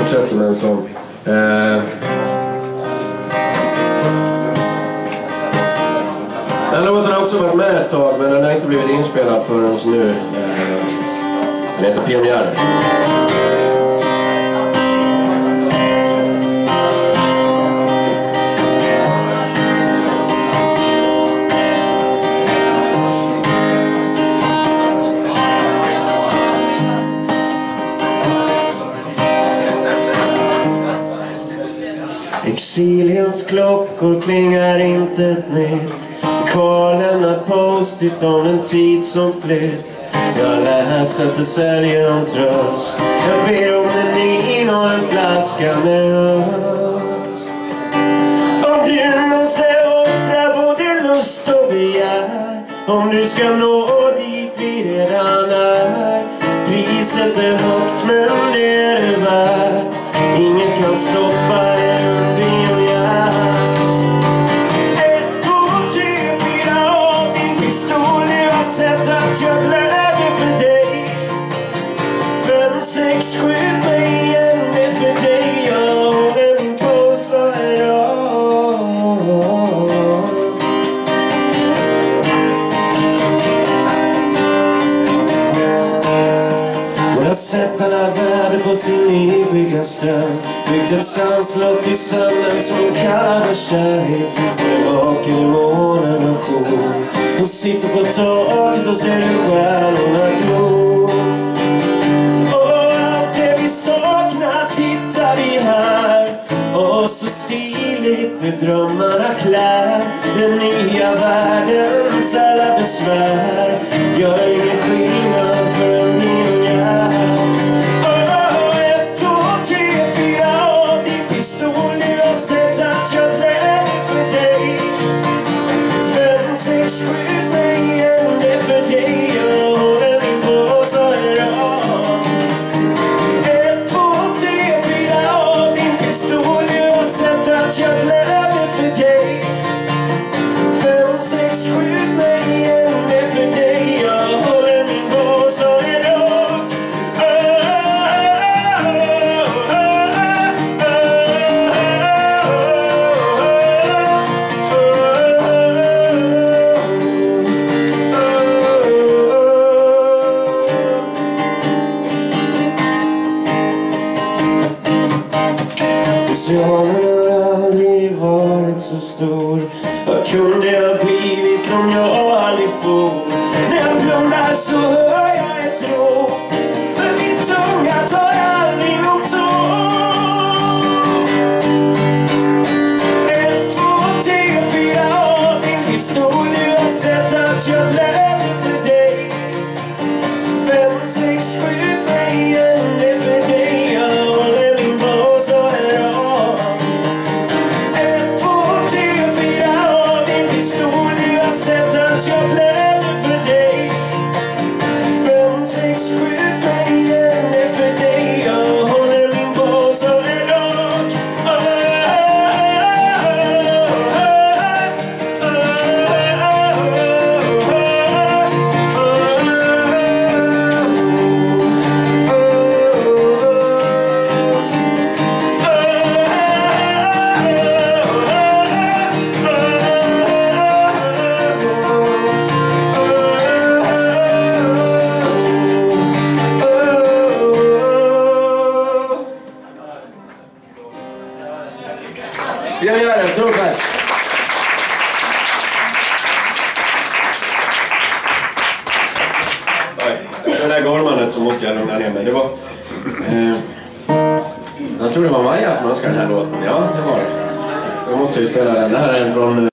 fortsätter med en sång. Den låten har också varit med ett tag, men den har inte blivit inspelad förrän nu. Den heter Pionjärer. Exiliens klockor klingar inte ett nytt. Kvar lämnar post-it om en tid som flytt. Jag läser att du säljer om tröst. Jag ber om en in och en flaska med oss. Om du måste offra både lust och begär, om du ska nå dit vi redan är. Priset är högt men det är det värt. Ingen kan stoppa en pionjär. 1, 2, 3, 4 av din pistol. Jag har sett att jag blöder för dig. 5, 6, 7 mig igen. Det är för dig jag håller min påse idag. Jag har sett alla värde på sin nybygga ström. Byggt ett sandslott till sönder som hon kallade kärlek. Med vaken i månen och jour. Hon sitter på taket och ser hur stjärnorna glor. Och allt det vi saknar tittar vi här. Och så stiligt vid drömmarna klär. Den nya världens alla besvär gör ingen skillnad för en pionjär. 1, 2, 3, 4 av din pistol. Jag har sett att jag blöder för dig. 5, 6, 7 mig igen. Det är för dig jag håller min påse idag. 1, 2, 3, 4 av din pistol. Jag har sett att jag blöder för dig. 5, 6, 7 mig igen. Det är för dig jag håller min påse idag. Oceanen har aldrig varit så stor. Vad kunde jag blivit om jag aldrig for? När jag blundar så hör jag ett rop, men min tunga tar aldrig någon ton. 1, 2, 3, 4 av din pistol. Jag har sett att jag blöder för dig. 5, 6, 7 mig igen. Det är för dig jag håller min påse idag. 1, 2, 3, 4 av din pistol. Jag har sett att jag blöder för dig. 5, 6, 7 mig igen. Det är för dig jag håller min påse idag. Jag gör det, super! Det där golvandet så måste jag lugna ner mig. Det var... jag tror det var Maja som önskade den här låten. Ja, det var det. Jag måste ju spela den. Det här är en från...